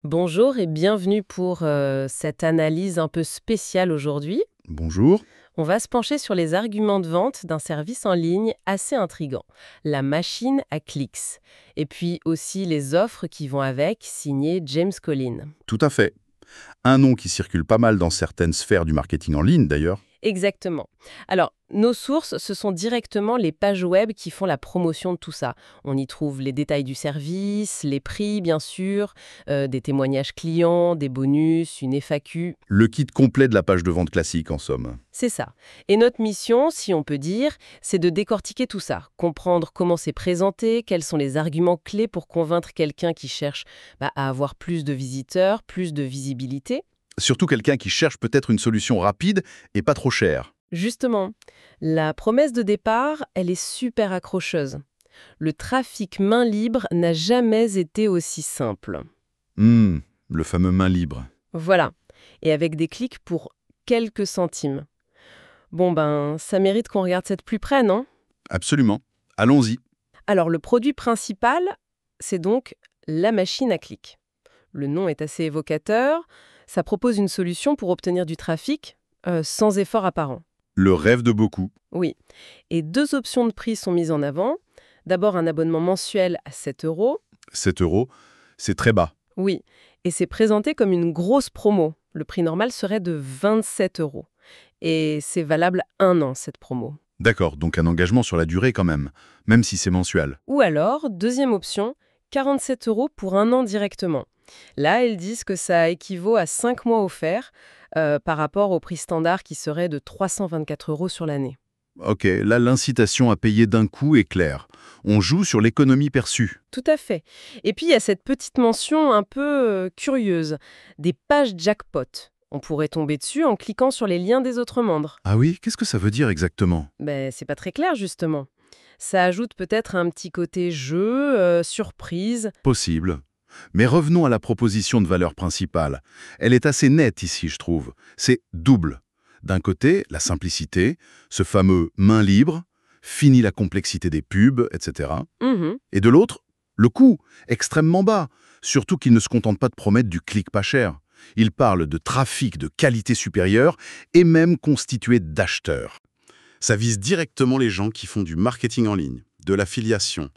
Bonjour et bienvenue pour cette analyse un peu spéciale aujourd'hui. Bonjour. On va se pencher sur les arguments de vente d'un service en ligne assez intrigant, la machine à clics. Et puis aussi les offres qui vont avec, signé James Collins. Tout à fait. Un nom qui circule pas mal dans certaines sphères du marketing en ligne d'ailleurs. Exactement. Alors, nos sources, ce sont directement les pages web qui font la promotion de tout ça. On y trouve les détails du service, les prix, bien sûr, des témoignages clients, des bonus, une FAQ. Le kit complet de la page de vente classique en somme. C'est ça. Et notre mission, si on peut dire, c'est de décortiquer tout ça, comprendre comment c'est présenté, quels sont les arguments clés pour convaincre quelqu'un qui cherche à avoir plus de visiteurs, plus de visibilité. Surtout quelqu'un qui cherche peut-être une solution rapide et pas trop chère. Justement, la promesse de départ, elle est super accrocheuse. Le trafic main libre n'a jamais été aussi simple. Le fameux main libre. Voilà. Et avec des clics pour quelques centimes. Bon ça mérite qu'on regarde ça de plus près, non? Absolument. Allons-y. Alors, le produit principal, c'est donc la machine à clics. Le nom est assez évocateur. Ça propose une solution pour obtenir du trafic sans effort apparent. Le rêve de beaucoup. Oui. Et deux options de prix sont mises en avant. D'abord, un abonnement mensuel à 7 euros. 7 euros, c'est très bas. Oui. Et c'est présenté comme une grosse promo. Le prix normal serait de 27 euros. Et c'est valable 1 an, cette promo. D'accord, donc un engagement sur la durée quand même si c'est mensuel. Ou alors, deuxième option, 47 euros pour 1 an directement. Là, elles disent que ça équivaut à 5 mois offerts par rapport au prix standard qui serait de 324 euros sur l'année. Ok, là l'incitation à payer d'un coup est claire. On joue sur l'économie perçue. Tout à fait. Et puis, il y a cette petite mention un peu curieuse, des pages jackpot. On pourrait tomber dessus en cliquant sur les liens des autres membres. Ah oui, qu'est-ce que ça veut dire exactement? C'est pas très clair, justement. Ça ajoute peut-être un petit côté jeu, surprise. Possible. Mais revenons à la proposition de valeur principale. Elle est assez nette ici, je trouve. C'est double. D'un côté, la simplicité, ce fameux main libre, fini la complexité des pubs, etc. Mhm. Et de l'autre, le coût, extrêmement bas, surtout qu'il ne se contente pas de promettre du clic pas cher. Il parle de trafic de qualité supérieure et même constitué d'acheteurs. Ça vise directement les gens qui font du marketing en ligne, de l'affiliation,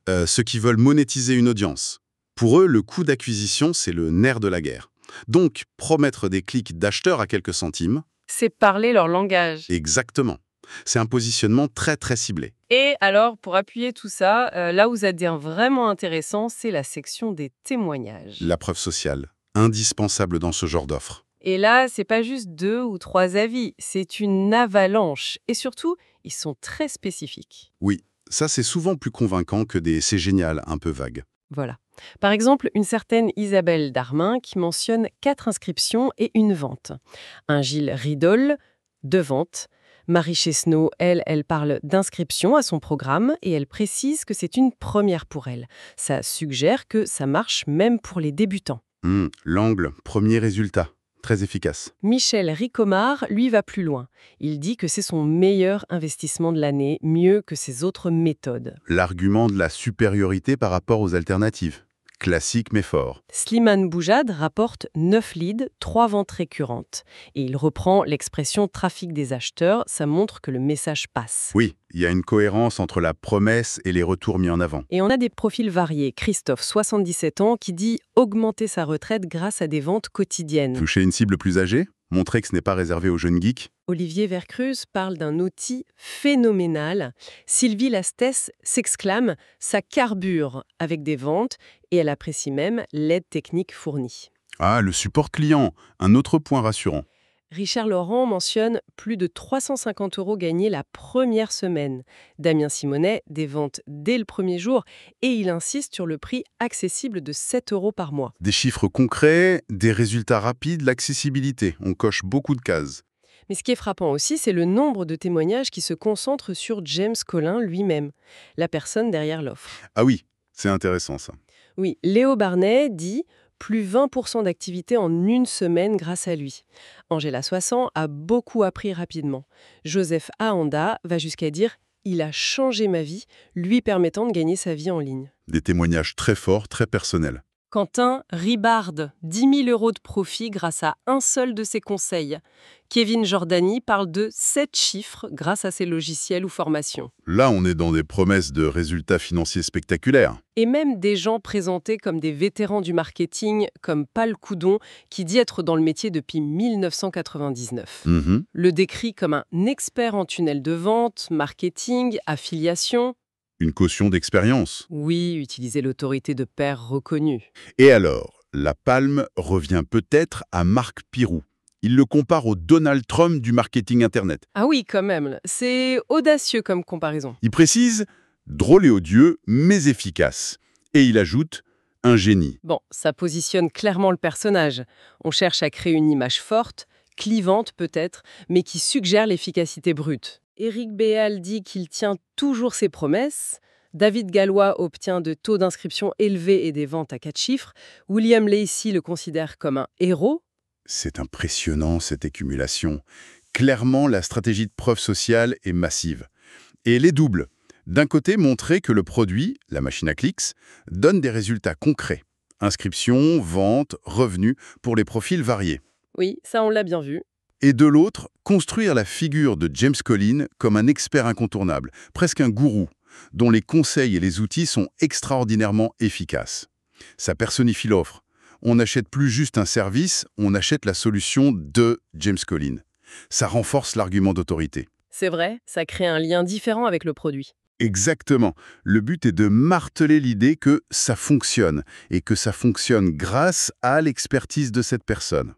ceux qui veulent monétiser une audience. Pour eux, le coût d'acquisition, c'est le nerf de la guerre. Donc, promettre des clics d'acheteurs à quelques centimes, C'est parler leur langage. exactement. C'est un positionnement très ciblé. Et alors, pour appuyer tout ça, là où ça devient vraiment intéressant, c'est la section des témoignages. La preuve sociale, indispensable dans ce genre d'offre. Et là, c'est pas juste 2 ou 3 avis, c'est une avalanche. Et surtout, ils sont très spécifiques. Oui, ça c'est souvent plus convaincant que des «c'est génial» un peu vagues. Voilà. Par exemple, une certaine Isabelle Darmin qui mentionne 4 inscriptions et une vente. Un Gilles Ridol, 2 ventes. Marie Chesneau, elle parle d'inscription à son programme et elle précise que c'est une première pour elle. Ça suggère que ça marche même pour les débutants. L'angle, premier résultat. Très efficace. Michel Ricomard, lui, va plus loin. Il dit que c'est son meilleur investissement de l'année, mieux que ses autres méthodes. L'argument de la supériorité par rapport aux alternatives. Classique mais fort. Slimane Boujad rapporte 9 leads, 3 ventes récurrentes. Et il reprend l'expression trafic des acheteurs, ça montre que le message passe. Oui, il y a une cohérence entre la promesse et les retours mis en avant. Et on a des profils variés. Christophe, 77 ans, qui dit augmenter sa retraite grâce à des ventes quotidiennes. Toucher une cible plus âgée, montrer que ce n'est pas réservé aux jeunes geeks. Olivier Vercruz parle d'un outil phénoménal. Sylvie Lastès s'exclame « ça carbure » avec des ventes et elle apprécie même l'aide technique fournie. Ah, le support client, un autre point rassurant. Richard Laurent mentionne plus de 350 euros gagnés la première semaine. Damien Simonet, des ventes dès le premier jour et il insiste sur le prix accessible de 7 euros par mois. Des chiffres concrets, des résultats rapides, l'accessibilité. On coche beaucoup de cases. Mais ce qui est frappant aussi, c'est le nombre de témoignages qui se concentrent sur James Collins lui-même, la personne derrière l'offre. Ah oui, c'est intéressant ça. Oui, Léo Barnet dit plus 20% d'activité en une semaine grâce à lui. Angela Soissant a beaucoup appris rapidement. Joseph Ahanda va jusqu'à dire il a changé ma vie, lui permettant de gagner sa vie en ligne. Des témoignages très forts, très personnels. Quentin ribarde 10 000 € de profit grâce à un seul de ses conseils. Kevin Jordani parle de 7 chiffres grâce à ses logiciels ou formations. Là, on est dans des promesses de résultats financiers spectaculaires. Et même des gens présentés comme des vétérans du marketing, comme Pal Coudon, qui dit être dans le métier depuis 1999. Mhm. Le décrit comme un expert en tunnel de vente, marketing, affiliation. Une caution d'expérience. Oui, utiliser l'autorité de pairs reconnus. Et alors, la palme revient peut-être à Marc Pirou. Il le compare au Donald Trump du marketing Internet. Ah oui, quand même, c'est audacieux comme comparaison. Il précise « drôle et odieux, mais efficace ». Et il ajoute « un génie Bon, ça positionne clairement le personnage. On cherche à créer une image forte, clivante peut-être, mais qui suggère l'efficacité brute. Éric Béal dit qu'il tient toujours ses promesses. David Gallois obtient de taux d'inscription élevés et des ventes à 4 chiffres. William Lacey le considère comme un héros. ». C'est impressionnant, cette accumulation. Clairement, la stratégie de preuve sociale est massive. Et elle est double. D'un côté, montrer que le produit, la machine à clics, donne des résultats concrets. Inscription, vente, revenus, pour les profils variés. Oui, ça on l'a bien vu. Et de l'autre, construire la figure de James Collins comme un expert incontournable, presque un gourou, dont les conseils et les outils sont extraordinairement efficaces. Ça personnifie l'offre. On n'achète plus juste un service, on achète la solution de James Collins. Ça renforce l'argument d'autorité. C'est vrai, ça crée un lien différent avec le produit. Exactement. Le but est de marteler l'idée que ça fonctionne, et que ça fonctionne grâce à l'expertise de cette personne.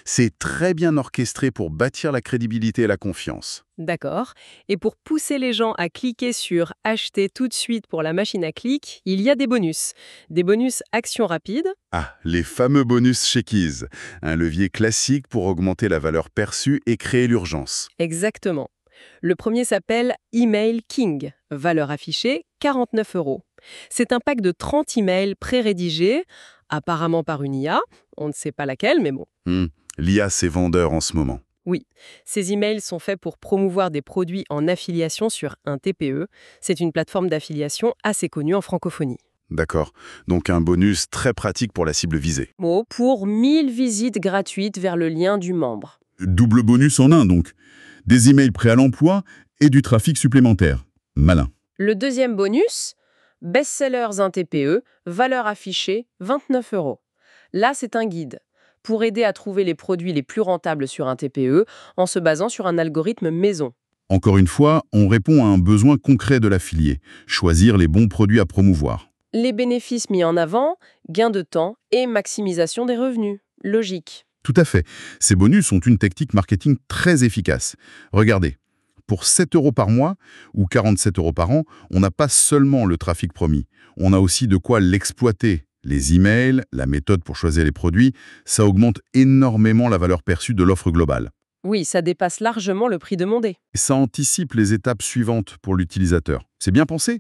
C'est très bien orchestré pour bâtir la crédibilité et la confiance. D'accord. Et pour pousser les gens à cliquer sur « Acheter tout de suite pour la machine à clics », il y a des bonus. Des bonus action rapide. Ah, les fameux bonus Shakey's, un levier classique pour augmenter la valeur perçue et créer l'urgence. Exactement. Le premier s'appelle Email King. Valeur affichée, 49 €. C'est un pack de 30 emails pré-rédigés, apparemment par une IA. On ne sait pas laquelle, mais bon. L'IA, c'est vendeur en ce moment. Oui, ces emails sont faits pour promouvoir des produits en affiliation sur un TPE. C'est une plateforme d'affiliation assez connue en francophonie. D'accord. Donc un bonus très pratique pour la cible visée. Pour 1000 visites gratuites vers le lien du membre. Double bonus en un, donc. Des emails prêts à l'emploi et du trafic supplémentaire. Malin. Le deuxième bonus, Bestsellers un TPE, valeur affichée, 29 €. Là, c'est un guide pour aider à trouver les produits les plus rentables sur un TPE en se basant sur un algorithme maison. Encore une fois, on répond à un besoin concret de l'affilié. Choisir les bons produits à promouvoir. Les bénéfices mis en avant, gain de temps et maximisation des revenus. Logique. Tout à fait. Ces bonus sont une technique marketing très efficace. Regardez, pour 7 € par mois ou 47 € par an, on n'a pas seulement le trafic promis. On a aussi de quoi l'exploiter. Les emails, la méthode pour choisir les produits, ça augmente énormément la valeur perçue de l'offre globale. Oui, ça dépasse largement le prix demandé. Et ça anticipe les étapes suivantes pour l'utilisateur. C'est bien pensé?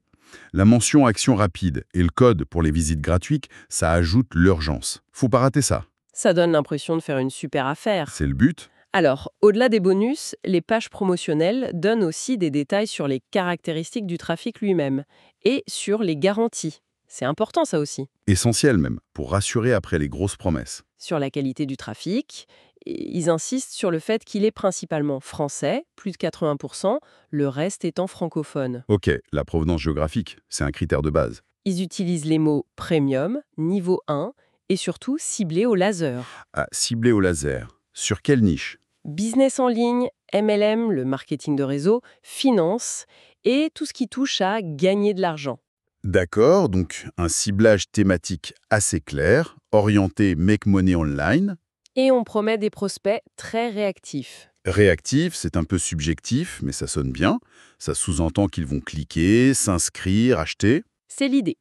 La mention action rapide et le code pour les visites gratuites, ça ajoute l'urgence. Faut pas rater ça. Ça donne l'impression de faire une super affaire. C'est le but. Alors, au-delà des bonus, les pages promotionnelles donnent aussi des détails sur les caractéristiques du trafic lui-même et sur les garanties. C'est important ça aussi. Essentiel même, pour rassurer après les grosses promesses. Sur la qualité du trafic, et ils insistent sur le fait qu'il est principalement français, plus de 80%, le reste étant francophone. Ok, la provenance géographique, c'est un critère de base. Ils utilisent les mots premium, niveau 1 et surtout ciblés au laser. Ah, ciblé au laser. Sur quelle niche? Business en ligne, MLM, le marketing de réseau, finance et tout ce qui touche à gagner de l'argent. D'accord, donc un ciblage thématique assez clair, orienté Make Money Online. Et on promet des prospects très réactifs. Réactif, c'est un peu subjectif, mais ça sonne bien. Ça sous-entend qu'ils vont cliquer, s'inscrire, acheter. C'est l'idée.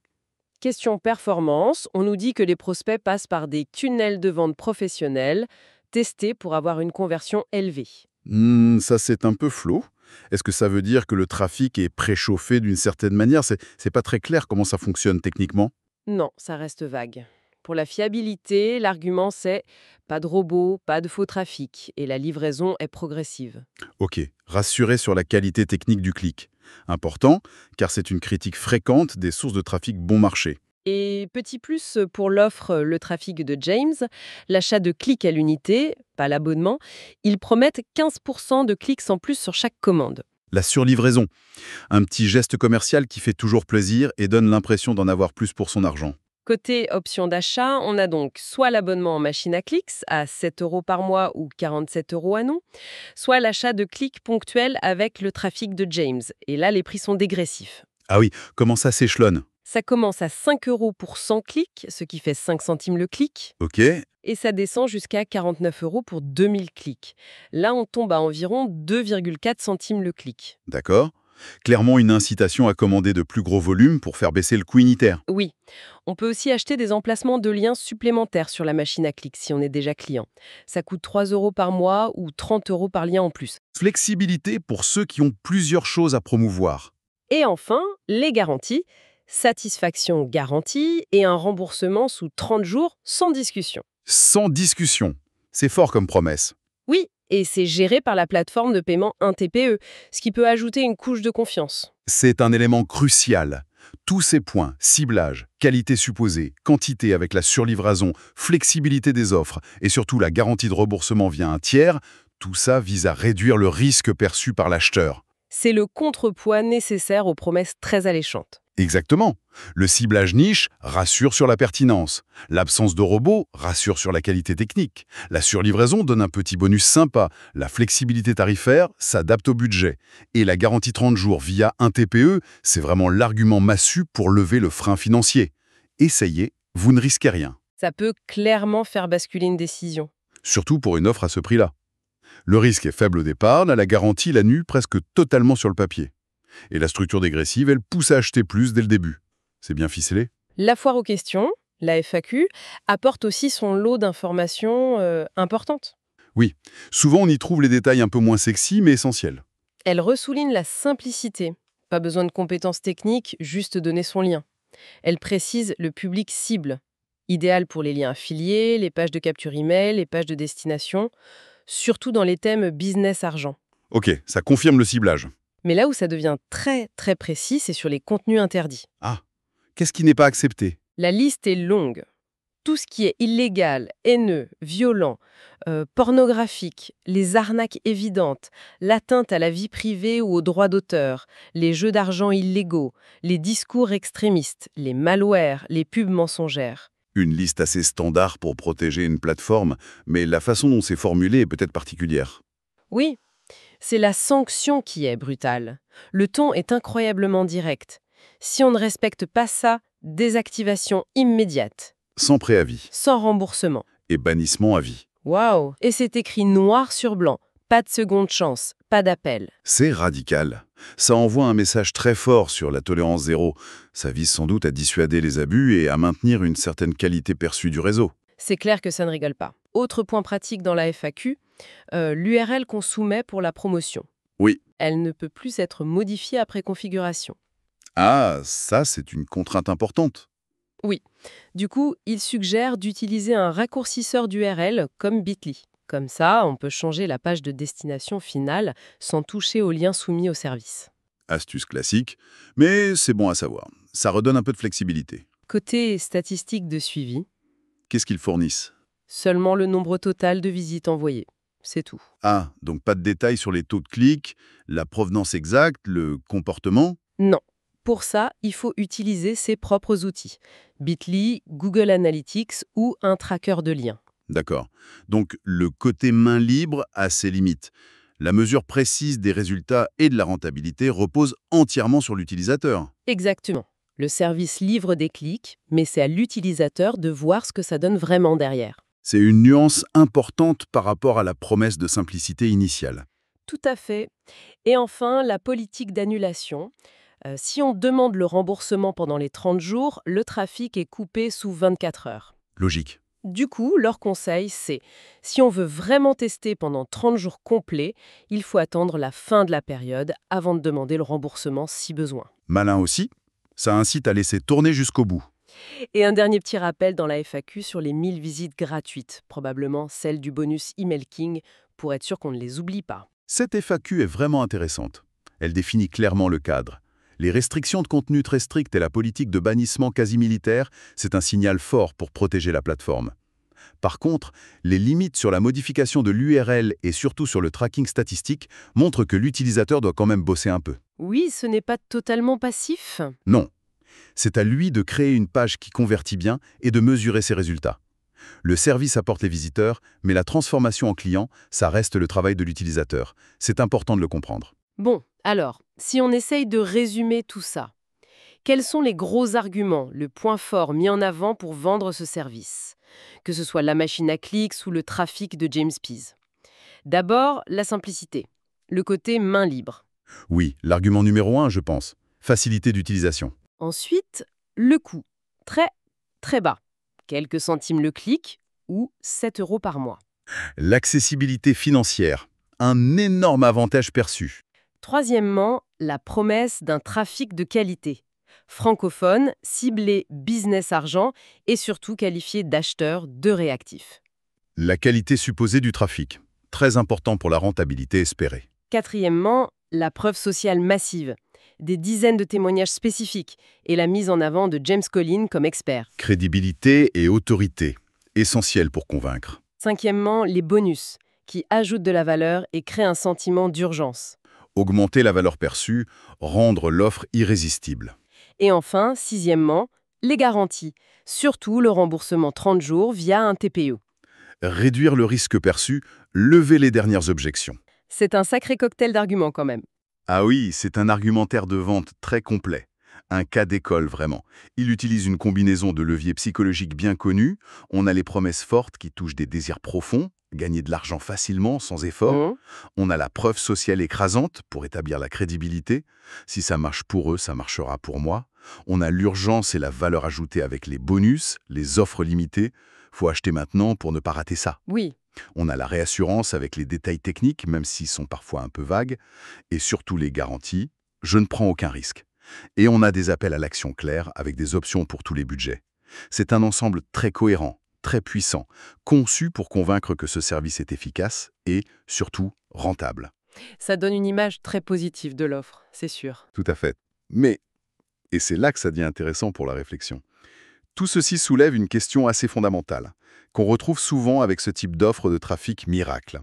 Question performance, on nous dit que les prospects passent par des tunnels de vente professionnels testés pour avoir une conversion élevée. Ça c'est un peu flou. Est-ce que ça veut dire que le trafic est préchauffé d'une certaine manière? C'est pas très clair comment ça fonctionne techniquement. Non, ça reste vague. Pour la fiabilité, l'argument c'est pas de robot, pas de faux trafic, et la livraison est progressive. Ok, rassurer sur la qualité technique du clic. Important, car c'est une critique fréquente des sources de trafic bon marché. Et petit plus pour l'offre Le trafic de James, l'achat de clics à l'unité, pas l'abonnement, ils promettent 15% de clics en plus sur chaque commande. La surlivraison, un petit geste commercial qui fait toujours plaisir et donne l'impression d'en avoir plus pour son argent. Côté option d'achat, on a donc soit l'abonnement en machine à clics à 7 € par mois ou 47 € à nous, soit l'achat de clics ponctuels avec le trafic de James. Et là, les prix sont dégressifs. Ah oui, comment ça s'échelonne? Ça commence à 5 € pour 100 clics, ce qui fait 5 centimes le clic, Ok, et ça descend jusqu'à 49 € pour 2000 clics. Là, on tombe à environ 2,4 centimes le clic. d'accord. Clairement une incitation à commander de plus gros volumes pour faire baisser le coût unitaire. Oui, on peut aussi acheter des emplacements de liens supplémentaires sur la machine à clics si on est déjà client. Ça coûte 3 € par mois ou 30 € par lien en plus. Flexibilité pour ceux qui ont plusieurs choses à promouvoir. Et enfin, les garanties. Satisfaction garantie et un remboursement sous 30 jours sans discussion. Sans discussion. C'est fort comme promesse. Oui, et c'est géré par la plateforme de paiement 1TPE, ce qui peut ajouter une couche de confiance. C'est un élément crucial. Tous ces points, ciblage, qualité supposée, quantité avec la surlivraison, flexibilité des offres et surtout la garantie de remboursement via un tiers, tout ça vise à réduire le risque perçu par l'acheteur. C'est le contrepoids nécessaire aux promesses très alléchantes. Exactement. Le ciblage niche rassure sur la pertinence. L'absence de robot rassure sur la qualité technique. La surlivraison donne un petit bonus sympa. La flexibilité tarifaire s'adapte au budget. Et la garantie 30 jours via un TPE, c'est vraiment l'argument massu pour lever le frein financier. Essayez, vous ne risquez rien. Ça peut clairement faire basculer une décision. Surtout pour une offre à ce prix-là. Le risque est faible au départ, la garantie la nue presque totalement sur le papier. Et la structure dégressive, elle pousse à acheter plus dès le début. C'est bien ficelé? La foire aux questions, la FAQ, apporte aussi son lot d'informations importantes. Oui, souvent on y trouve les détails un peu moins sexy mais essentiels. Elle ressouligne la simplicité. Pas besoin de compétences techniques, juste donner son lien. Elle précise le public cible, idéal pour les liens affiliés, les pages de capture email, les pages de destination, surtout dans les thèmes business-argent. Ok, ça confirme le ciblage. Mais là où ça devient très très précis, c'est sur les contenus interdits. Ah, qu'est-ce qui n'est pas accepté? La liste est longue. Tout ce qui est illégal, haineux, violent, pornographique, les arnaques évidentes, l'atteinte à la vie privée ou aux droits d'auteur, les jeux d'argent illégaux, les discours extrémistes, les malwares, les pubs mensongères. Une liste assez standard pour protéger une plateforme, mais la façon dont c'est formulé est peut-être particulière. Oui, c'est la sanction qui est brutale. Le ton est incroyablement direct. Si on ne respecte pas ça, désactivation immédiate, Sans préavis sans remboursement. et bannissement à vie. Waouh! Et c'est écrit noir sur blanc. Pas de seconde chance, pas d'appel. C'est radical. Ça envoie un message très fort sur la tolérance zéro. Ça vise sans doute à dissuader les abus et à maintenir une certaine qualité perçue du réseau. C'est clair que ça ne rigole pas. Autre point pratique dans la FAQ, l'URL qu'on soumet pour la promotion. Oui. Elle ne peut plus être modifiée après configuration. Ah, ça c'est une contrainte importante. Oui. Du coup, il suggère d'utiliser un raccourcisseur d'URL comme Bitly. Comme ça, on peut changer la page de destination finale sans toucher aux liens soumis au service. Astuce classique, mais c'est bon à savoir. Ça redonne un peu de flexibilité. Côté statistiques de suivi, Qu'est-ce qu'ils fournissent? seulement le nombre total de visites envoyées. C'est tout. Ah, donc pas de détails sur les taux de clics, la provenance exacte, le comportement? Non. Pour ça, il faut utiliser ses propres outils. Bitly, Google Analytics ou un tracker de liens. D'accord. Donc le côté main libre a ses limites. La mesure précise des résultats et de la rentabilité repose entièrement sur l'utilisateur. Exactement. Le service livre des clics, mais c'est à l'utilisateur de voir ce que ça donne vraiment derrière. C'est une nuance importante par rapport à la promesse de simplicité initiale. Tout à fait. Et enfin, la politique d'annulation. Si on demande le remboursement pendant les 30 jours, le trafic est coupé sous 24 heures. Logique. Du coup, leur conseil, c'est, si on veut vraiment tester pendant 30 jours complets, il faut attendre la fin de la période avant de demander le remboursement si besoin. Malin aussi, ça incite à laisser tourner jusqu'au bout. Et un dernier petit rappel dans la FAQ sur les 1000 visites gratuites, probablement celle du bonus Email King, pour être sûr qu'on ne les oublie pas. Cette FAQ est vraiment intéressante. Elle définit clairement le cadre. Les restrictions de contenu très strictes et la politique de bannissement quasi militaire, c'est un signal fort pour protéger la plateforme. Par contre, les limites sur la modification de l'URL et surtout sur le tracking statistique montrent que l'utilisateur doit quand même bosser un peu. Oui, ce n'est pas totalement passif. Non, c'est à lui de créer une page qui convertit bien et de mesurer ses résultats. Le service apporte les visiteurs, mais la transformation en client, ça reste le travail de l'utilisateur. C'est important de le comprendre. Bon, alors, si on essaye de résumer tout ça, quels sont les gros arguments, le point fort mis en avant pour vendre ce service? Que ce soit la machine à clics ou le trafic de James Pease. D'abord, la simplicité, le côté main libre. Oui, l'argument numéro 1, je pense. Facilité d'utilisation. Ensuite, le coût, très, très bas. Quelques centimes le clic ou 7 € par mois. L'accessibilité financière. Un énorme avantage perçu. Troisièmement, la promesse d'un trafic de qualité. Francophone, ciblé business argent et surtout qualifié d'acheteur de réactifs. La qualité supposée du trafic. Très important pour la rentabilité espérée. Quatrièmement, la preuve sociale massive. Des dizaines de témoignages spécifiques et la mise en avant de James Collins comme expert. Crédibilité et autorité. Essentiel pour convaincre. Cinquièmement, les bonus, qui ajoutent de la valeur et créent un sentiment d'urgence. Augmenter la valeur perçue, rendre l'offre irrésistible. Et enfin, sixièmement, les garanties, surtout le remboursement 30 jours via un TPE. Réduire le risque perçu, lever les dernières objections. C'est un sacré cocktail d'arguments quand même. Ah oui, c'est un argumentaire de vente très complet. Un cas d'école vraiment. Il utilise une combinaison de leviers psychologiques bien connus. On a les promesses fortes qui touchent des désirs profonds, gagner de l'argent facilement, sans effort. Mmh. On a la preuve sociale écrasante pour établir la crédibilité. Si ça marche pour eux, ça marchera pour moi. On a l'urgence et la valeur ajoutée avec les bonus, les offres limitées. Faut acheter maintenant pour ne pas rater ça. Oui, On a la réassurance avec les détails techniques, même s'ils sont parfois un peu vagues. Et surtout les garanties. Je ne prends aucun risque. Et on a des appels à l'action clairs avec des options pour tous les budgets. C'est un ensemble très cohérent, très puissant, conçu pour convaincre que ce service est efficace et, surtout, rentable. ça donne une image très positive de l'offre, c'est sûr. Tout à fait. Mais, et c'est là que ça devient intéressant pour la réflexion, tout ceci soulève une question assez fondamentale, qu'on retrouve souvent avec ce type d'offre de trafic miracle.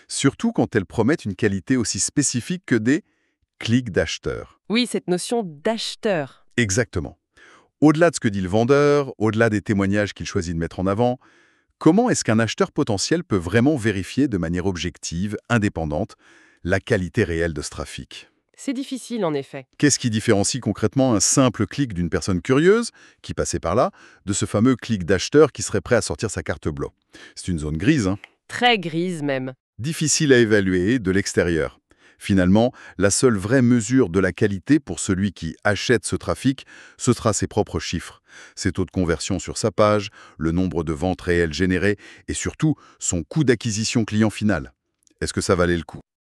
Surtout quand elles promettent une qualité aussi spécifique que des clics d'acheteurs. Oui, cette notion d'acheteur. Exactement. Au-delà de ce que dit le vendeur, au-delà des témoignages qu'il choisit de mettre en avant, comment est-ce qu'un acheteur potentiel peut vraiment vérifier de manière objective, indépendante, la qualité réelle de ce trafic? C'est difficile en effet. Qu'est-ce qui différencie concrètement un simple clic d'une personne curieuse, qui passait par là, de ce fameux clic d'acheteur qui serait prêt à sortir sa carte bleue? C'est une zone grise, hein? Très grise même. Difficile à évaluer de l'extérieur. Finalement, la seule vraie mesure de la qualité pour celui qui achète ce trafic, ce sera ses propres chiffres, ses taux de conversion sur sa page, le nombre de ventes réelles générées et surtout son coût d'acquisition client final. Est-ce que ça valait le coup?